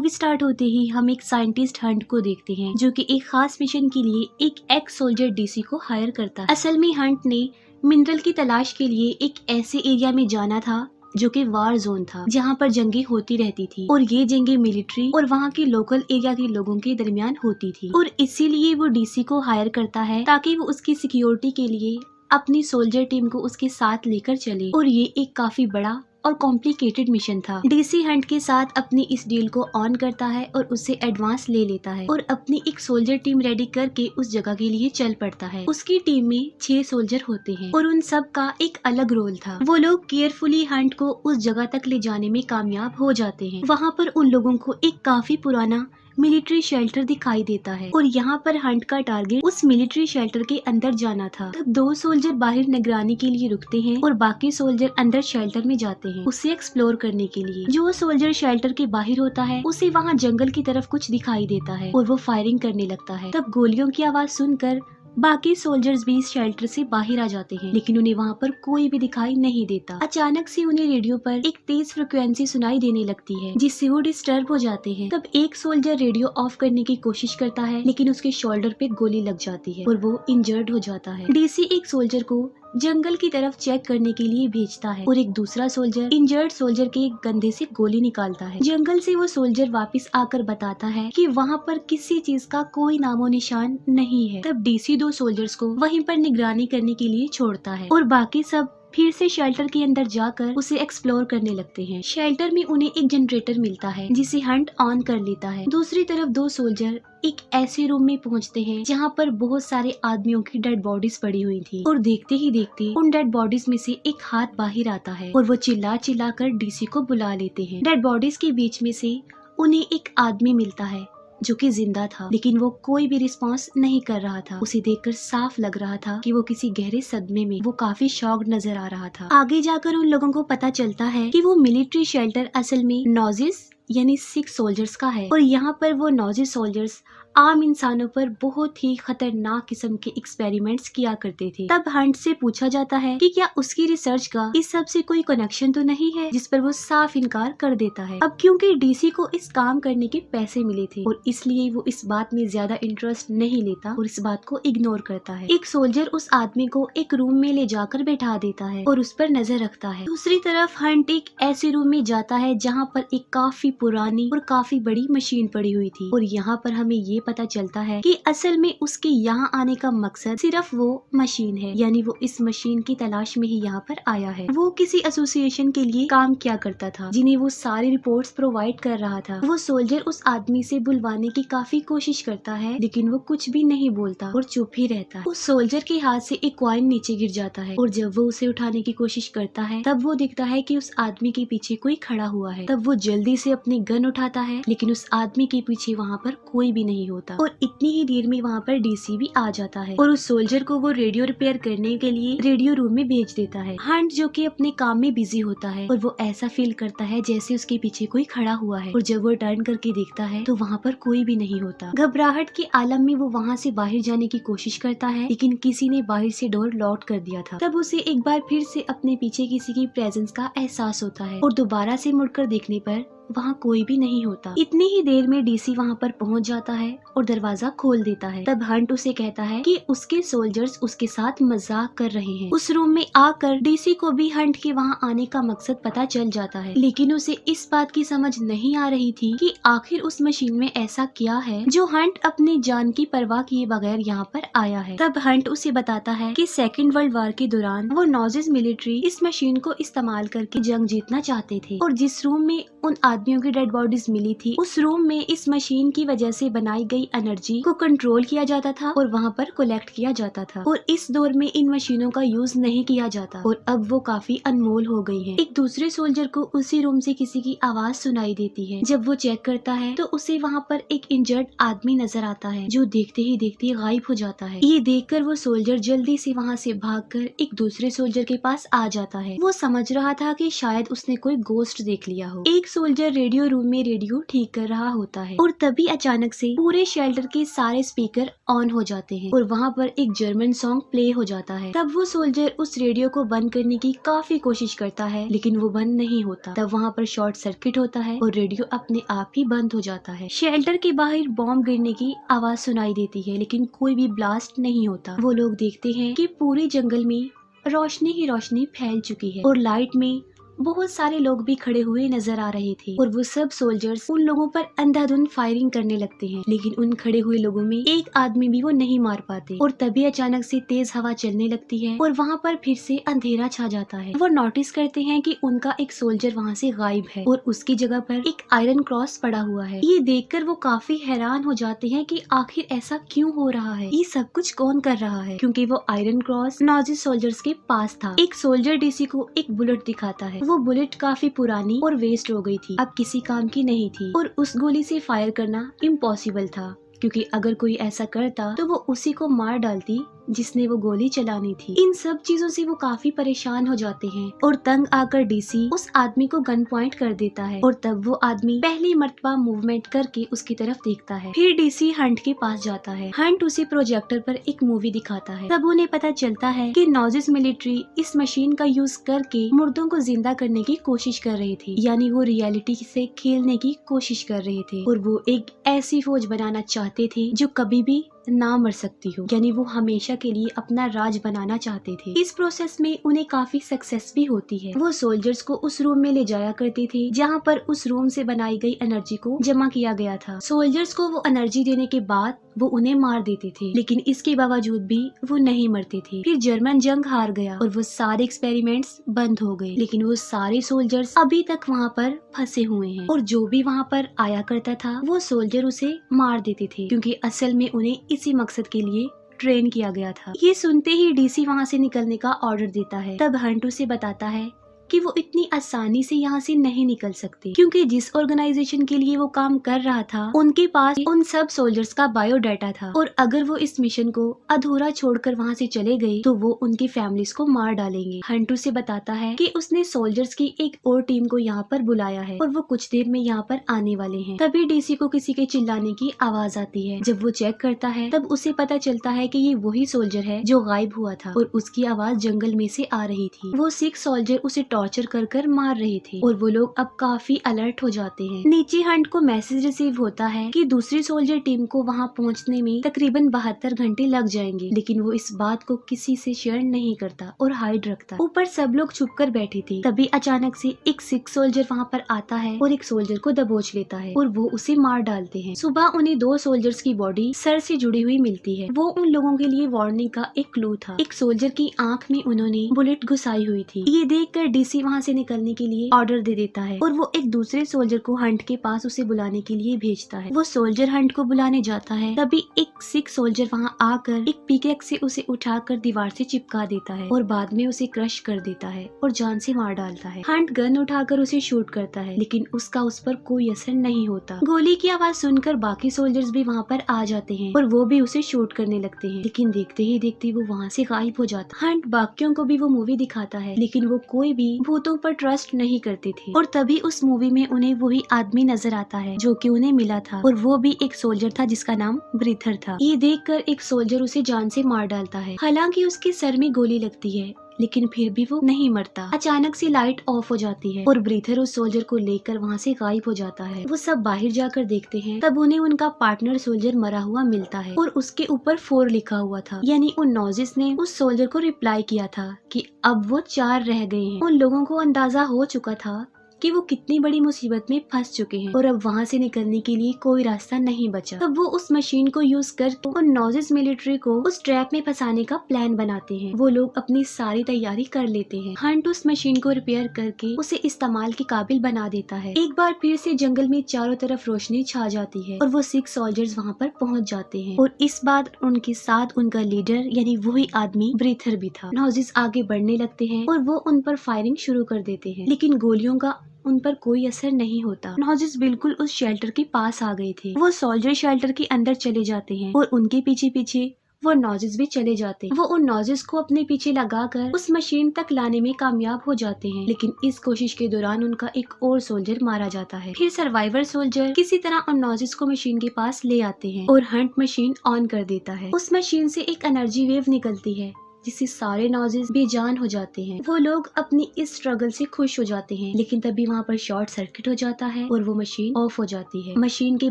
Movie start होते ही हम एक साइंटिस्ट हंट को देखते हैं जो कि एक खास मिशन के लिए एक एक्स सोल्जर डीसी को हायर करता है। असल में हंट ने मिनरल की तलाश के लिए एक ऐसे एरिया में जाना था जो कि वार जोन था, जहां पर जंगें होती रहती थी और ये जंगें मिलिट्री और वहां के लोकल एरिया के लोगों के दरमियान होती थी और इसीलिए वो डीसी को हायर करता है ताकि वो उसकी सिक्योरिटी के लिए अपनी सोल्जर टीम को उसके साथ लेकर चले। और ये एक काफी बड़ा और कॉम्प्लिकेटेड मिशन था। डीसी हंट के साथ अपनी इस डील को ऑन करता है और उससे एडवांस ले लेता है और अपनी एक सोल्जर टीम रेडी करके उस जगह के लिए चल पड़ता है। उसकी टीम में 6 सोल्जर होते हैं और उन सब का एक अलग रोल था। वो लोग केयरफुली हंट को उस जगह तक ले जाने में कामयाब हो जाते हैं। वहाँ पर उन लोगों को एक काफी पुराना मिलिट्री शेल्टर दिखाई देता है और यहाँ पर हंट का टारगेट उस मिलिट्री शेल्टर के अंदर जाना था। तब 2 सोल्जर बाहर निगरानी के लिए रुकते हैं और बाकी सोल्जर अंदर शेल्टर में जाते हैं उसे एक्सप्लोर करने के लिए। जो सोल्जर शेल्टर के बाहर होता है उसे वहाँ जंगल की तरफ कुछ दिखाई देता है और वो फायरिंग करने लगता है। तब गोलियों की आवाज सुनकर बाकी सोल्जर्स भी शेल्टर से बाहर आ जाते हैं, लेकिन उन्हें वहाँ पर कोई भी दिखाई नहीं देता। अचानक से उन्हें रेडियो पर एक तेज फ्रिक्वेंसी सुनाई देने लगती है जिससे वो डिस्टर्ब हो जाते हैं। तब एक सोल्जर रेडियो ऑफ करने की कोशिश करता है लेकिन उसके शोल्डर पे गोली लग जाती है और वो इंजर्ड हो जाता है। डीसी एक सोल्जर को जंगल की तरफ चेक करने के लिए भेजता है और एक दूसरा सोल्जर इंजर्ड सोल्जर के कंधे से गोली निकालता है। जंगल से वो सोल्जर वापस आकर बताता है कि वहाँ पर किसी चीज का कोई नामो निशान नहीं है। तब डीसी 2 सोल्जर्स को वहीं पर निगरानी करने के लिए छोड़ता है और बाकी सब फिर से शेल्टर के अंदर जाकर उसे एक्सप्लोर करने लगते हैं। शेल्टर में उन्हें एक जनरेटर मिलता है जिसे हंट ऑन कर लेता है। दूसरी तरफ 2 सोल्जर एक ऐसे रूम में पहुंचते हैं जहां पर बहुत सारे आदमियों की डेड बॉडीज पड़ी हुई थी और देखते ही देखते उन डेड बॉडीज में से एक हाथ बाहर आता है और वो चिल्ला चिल्ला कर डीसी को बुला लेते हैं। डेड बॉडीज के बीच में से उन्हें एक आदमी मिलता है जो कि जिंदा था, लेकिन वो कोई भी रिस्पांस नहीं कर रहा था। उसे देखकर साफ लग रहा था कि वो किसी गहरे सदमे में, वो काफी शॉक्ड नजर आ रहा था। आगे जाकर उन लोगों को पता चलता है कि वो मिलिट्री शेल्टर असल में नॉजिस यानी 6 सोल्जर्स का है और यहाँ पर वो नॉजिस सोल्जर्स आम इंसानों पर बहुत ही खतरनाक किस्म के एक्सपेरिमेंट्स किया करते थे। तब हंट से पूछा जाता है कि क्या उसकी रिसर्च का इस सब से कोई कनेक्शन तो नहीं है, जिस पर वो साफ इनकार कर देता है। अब क्योंकि डीसी को इस काम करने के पैसे मिले थे और इसलिए वो इस बात में ज्यादा इंटरेस्ट नहीं लेता और इस बात को इग्नोर करता है। एक सोल्जर उस आदमी को एक रूम में ले जाकर बैठा देता है और उस पर नजर रखता है। दूसरी तरफ हंट एक ऐसे रूम में जाता है जहाँ पर एक काफी पुरानी और काफी बड़ी मशीन पड़ी हुई थी और यहाँ पर हमें ये पता चलता है कि असल में उसके यहाँ आने का मकसद सिर्फ वो मशीन है, यानी वो इस मशीन की तलाश में ही यहाँ पर आया है। वो किसी एसोसिएशन के लिए काम किया करता था जिन्हें वो सारी रिपोर्ट्स प्रोवाइड कर रहा था। वो सोल्जर उस आदमी से बुलवाने की काफी कोशिश करता है लेकिन वो कुछ भी नहीं बोलता और चुप ही रहता है। उस सोल्जर के हाथ से एक कॉइन नीचे गिर जाता है और जब वो उसे उठाने की कोशिश करता है तब वो दिखता है कि उस आदमी के पीछे कोई खड़ा हुआ है। तब वो जल्दी से अपनी गन उठाता है लेकिन उस आदमी के पीछे वहाँ पर कोई भी नहीं होता और इतनी ही देर में वहाँ पर डीसी भी आ जाता है और उस सोल्जर को वो रेडियो रिपेयर करने के लिए रेडियो रूम में भेज देता है। हंट जो कि अपने काम में बिजी होता है और वो ऐसा फील करता है जैसे उसके पीछे कोई खड़ा हुआ है और जब वो टर्न करके देखता है तो वहाँ पर कोई भी नहीं होता। घबराहट के आलम में वो वहाँ से बाहर जाने की कोशिश करता है लेकिन किसी ने बाहर से डोर लॉक कर दिया था। तब उसे एक बार फिर से अपने पीछे किसी की प्रेजेंस का एहसास होता है और दोबारा से मुड़कर देखने पर वहाँ कोई भी नहीं होता। इतनी ही देर में डीसी वहाँ पर पहुँच जाता है और दरवाजा खोल देता है। तब हंट उसे कहता है कि उसके सोल्जर्स उसके साथ मजाक कर रहे हैं। उस रूम में आकर डीसी को भी हंट के वहाँ आने का मकसद पता चल जाता है लेकिन उसे इस बात की समझ नहीं आ रही थी कि आखिर उस मशीन में ऐसा क्या है जो हंट अपनी जान की परवाह किए बगैर यहाँ पर आया है। तब हंट उसे बताता है कि 2nd वर्ल्ड वॉर के दौरान वो नॉजिस मिलिट्री इस मशीन को इस्तेमाल करके जंग जीतना चाहते थे और जिस रूम में उन आदमियों की डेड बॉडीज मिली थी उस रूम में इस मशीन की वजह से बनाई गई एनर्जी को कंट्रोल किया जाता था और वहाँ पर कलेक्ट किया जाता था और इस दौर में इन मशीनों का यूज नहीं किया जाता और अब वो काफी अनमोल हो गई हैं। एक दूसरे सोल्जर को उसी रूम से किसी की आवाज सुनाई देती है। जब वो चेक करता है तो उसे वहाँ पर एक इंजर्ड आदमी नजर आता है जो देखते ही देखते गायब हो जाता है। ये देखकर वो सोल्जर जल्दी से वहाँ से भागकर एक दूसरे सोल्जर के पास आ जाता है। वो समझ रहा था कि शायद उसने कोई गोस्ट देख लिया हो। एक सोल्जर सोल्जर रेडियो रूम में रेडियो ठीक कर रहा होता है और तभी अचानक से पूरे शेल्टर के सारे स्पीकर ऑन हो जाते हैं और वहाँ पर एक जर्मन सॉन्ग प्ले हो जाता है। तब वो सोल्जर उस रेडियो को बंद करने की काफी कोशिश करता है लेकिन वो बंद नहीं होता। तब वहाँ पर शॉर्ट सर्किट होता है और रेडियो अपने आप ही बंद हो जाता है। शेल्टर के बाहर बॉम्ब गिरने की आवाज सुनाई देती है लेकिन कोई भी ब्लास्ट नहीं होता। वो लोग देखते हैं कि पूरे जंगल में रोशनी ही रोशनी फैल चुकी है और लाइट में बहुत सारे लोग भी खड़े हुए नजर आ रहे थे और वो सब सोल्जर्स उन लोगों पर अंधाधुंध फायरिंग करने लगते हैं लेकिन उन खड़े हुए लोगों में एक आदमी भी वो नहीं मार पाते। और तभी अचानक से तेज हवा चलने लगती है और वहाँ पर फिर से अंधेरा छा जाता है। वो नोटिस करते हैं कि उनका एक सोल्जर वहाँ से गायब है और उसकी जगह पर एक आयरन क्रॉस पड़ा हुआ है। ये देखकर वो काफी हैरान हो जाते हैं कि आखिर ऐसा क्यों हो रहा है, ये सब कुछ कौन कर रहा है, क्योंकि वो आयरन क्रॉस नाजी सोल्जर्स के पास था। एक सोल्जर डीसी को एक बुलेट दिखाता है। वो बुलेट काफी पुरानी और वेस्ट हो गई थी, अब किसी काम की नहीं थी और उस गोली से फायर करना इम्पॉसिबल था क्योंकि अगर कोई ऐसा करता तो वो उसी को मार डालती जिसने वो गोली चलानी थी। इन सब चीजों से वो काफी परेशान हो जाते हैं और तंग आकर डीसी उस आदमी को गन पॉइंट कर देता है और तब वो आदमी पहली मर्तबा मूवमेंट करके उसकी तरफ देखता है। फिर डीसी हंट के पास जाता है। हंट उसे प्रोजेक्टर पर एक मूवी दिखाता है। तब उन्हें पता चलता है कि नॉजिस मिलिट्री इस मशीन का यूज करके मुर्दों को जिंदा करने की कोशिश कर रही थी, यानी वो रियलिटी से खेलने की कोशिश कर रहे थे और वो एक ऐसी फौज बनाना चाहते थे जो कभी भी ना मर सकती हो, यानी वो हमेशा के लिए अपना राज बनाना चाहते थे। इस प्रोसेस में उन्हें काफी सक्सेस भी होती है। वो सोल्जर्स को उस रूम में ले जाया करते थे जहाँ पर उस रूम से बनाई गई एनर्जी को जमा किया गया था। सोल्जर्स को वो एनर्जी देने के बाद वो उन्हें मार देते थे लेकिन इसके बावजूद भी वो नहीं मरते थे। फिर जर्मन जंग हार गया और वो सारे एक्सपेरिमेंट्स बंद हो गए लेकिन वो सारे सोल्जर्स अभी तक वहाँ पर फंसे हुए हैं और जो भी वहाँ पर आया करता था वो सोल्जर उसे मार देते थे क्योंकि असल में उन्हें इसी मकसद के लिए ट्रेन किया गया था। ये सुनते ही डीसी वहाँ से निकलने का ऑर्डर देता है। तब हंट उसे बताता है कि वो इतनी आसानी से यहाँ से नहीं निकल सकते क्योंकि जिस ऑर्गेनाइजेशन के लिए वो काम कर रहा था उनके पास उन सब सोल्जर्स का बायोडाटा था और अगर वो इस मिशन को अधूरा छोड़कर वहाँ से चले गए तो वो उनकी फैमिलीज को मार डालेंगे। हंटू से बताता है कि उसने सोल्जर्स की एक और टीम को यहाँ पर बुलाया है और वो कुछ देर में यहाँ पर आने वाले हैं। तभी डीसी को किसी के चिल्लाने की आवाज आती है। जब वो चेक करता है तब उसे पता चलता है कि ये वही सोल्जर है जो गायब हुआ था और उसकी आवाज जंगल में से आ रही थी। वो 6 सोल्जर उसे टॉर्चर कर कर मार रहे थे और वो लोग अब काफी अलर्ट हो जाते हैं। नीचे हंट को मैसेज रिसीव होता है कि दूसरी सोल्जर टीम को वहां पहुंचने में तकरीबन 72 घंटे लग जाएंगे लेकिन वो इस बात को किसी से शेयर नहीं करता और हाइड रखता। ऊपर सब लोग छुप कर बैठे थे। तभी अचानक से एक 6 सोल्जर वहाँ पर आता है और एक सोल्जर को दबोच लेता है और वो उसे मार डालते हैं। सुबह उन्हें 2 सोल्जर्स की बॉडी सर से जुड़ी हुई मिलती है। वो उन लोगों के लिए वार्निंग का एक क्लू था। एक सोल्जर की आंख में उन्होंने बुलेट घुसाई हुई थी। ये देखकर डीसी वहाँ से निकलने के लिए ऑर्डर दे देता है और वो एक दूसरे सोल्जर को हंट के पास उसे बुलाने के लिए भेजता है। वो सोल्जर हंट को बुलाने जाता है तभी एक 6 सोल्जर वहाँ आकर एक पिकेक्स से उसे उठाकर दीवार से चिपका देता है और बाद में उसे क्रश कर देता है और जान से मार डालता है। हंट गन उठाकर उसे शूट करता है लेकिन उसका उस पर कोई असर नहीं होता। गोली की आवाज सुनकर बाकी सोल्जर्स भी वहाँ पर आ जाते हैं और वो भी उसे शूट करने लगते हैं लेकिन देखते ही देखते वो वहाँ से गायब हो जाता। हंट बाकियों को भी वो मूवी दिखाता है लेकिन वो कोई भी भूतों पर ट्रस्ट नहीं करते थे और तभी उस मूवी में उन्हें वही आदमी नजर आता है जो कि उन्हें मिला था और वो भी एक सोल्जर था जिसका नाम ब्रीथर था। ये देखकर एक सोल्जर उसे जान से मार डालता है। हालांकि उसके सर में गोली लगती है लेकिन फिर भी वो नहीं मरता। अचानक से लाइट ऑफ हो जाती है और ब्रीथर उस सोल्जर को लेकर वहाँ से गायब हो जाता है। वो सब बाहर जाकर देखते हैं तब उन्हें उनका पार्टनर सोल्जर मरा हुआ मिलता है और उसके ऊपर 4 लिखा हुआ था, यानी उन नॉजिस ने उस सोल्जर को रिप्लाई किया था कि अब वो 4 रह गए हैं। उन लोगों को अंदाजा हो चुका था कि वो कितनी बड़ी मुसीबत में फंस चुके हैं और अब वहाँ से निकलने के लिए कोई रास्ता नहीं बचा। तब वो उस मशीन को यूज करके उन नॉजिस मिलिट्री को उस ट्रैप में फंसाने का प्लान बनाते हैं। वो लोग अपनी सारी तैयारी कर लेते हैं। हंट उस मशीन को रिपेयर करके उसे इस्तेमाल के काबिल बना देता है। एक बार फिर से जंगल में चारों तरफ रोशनी छा जाती है और वो 6 सोल्जर्स वहाँ पर पहुँच जाते हैं और इस बार उनके साथ उनका लीडर यानी वही आदमी ब्रीथर भी था। नॉजिस आगे बढ़ने लगते हैं और वो उन पर फायरिंग शुरू कर देते हैं लेकिन गोलियों का उन पर कोई असर नहीं होता। नॉजिस बिल्कुल उस शेल्टर के पास आ गए थे। वो सोल्जर शेल्टर के अंदर चले जाते हैं और उनके पीछे पीछे वो नॉजेस भी चले जाते हैं। वो उन नॉजेस को अपने पीछे लगाकर उस मशीन तक लाने में कामयाब हो जाते हैं, लेकिन इस कोशिश के दौरान उनका एक और सोल्जर मारा जाता है। फिर सर्वाइवर सोल्जर किसी तरह उन नॉजेस को मशीन के पास ले आते हैं और हंट मशीन ऑन कर देता है। उस मशीन से एक एनर्जी वेव निकलती है जिससे सारे नॉजेस बेजान हो जाते हैं। वो लोग अपनी इस स्ट्रगल से खुश हो जाते हैं, लेकिन तभी वहाँ पर शॉर्ट सर्किट हो जाता है और वो मशीन ऑफ हो जाती है। मशीन के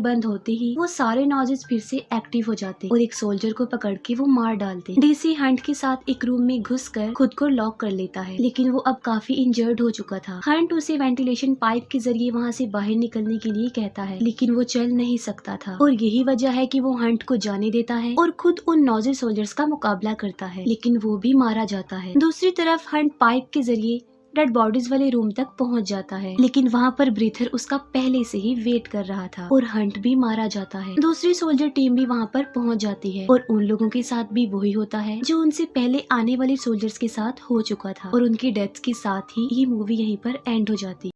बंद होते ही वो सारे नॉजेस फिर से एक्टिव हो जाते हैं और एक सोल्जर को पकड़ के वो मार डालते हैं। डीसी हंट के साथ एक रूम में घुसकर खुद को लॉक कर लेता है, लेकिन वो अब काफी इंजर्ड हो चुका था। हंट उसे वेंटिलेशन पाइप के जरिए वहाँ से बाहर निकलने के लिए कहता है, लेकिन वो चल नहीं सकता था और यही वजह है कि वो हंट को जाने देता है और खुद उन नॉजेल सोल्जर्स का मुकाबला करता है, लेकिन वो भी मारा जाता है। दूसरी तरफ हंट पाइप के जरिए डेड बॉडीज वाले रूम तक पहुंच जाता है, लेकिन वहाँ पर ब्रीथर उसका पहले से ही वेट कर रहा था और हंट भी मारा जाता है। दूसरी सोल्जर टीम भी वहाँ पर पहुंच जाती है और उन लोगों के साथ भी वही होता है जो उनसे पहले आने वाले सोल्जर्स के साथ हो चुका था और उनकी डेथ के साथ ही ये मूवी यहीं पर एंड हो जाती है।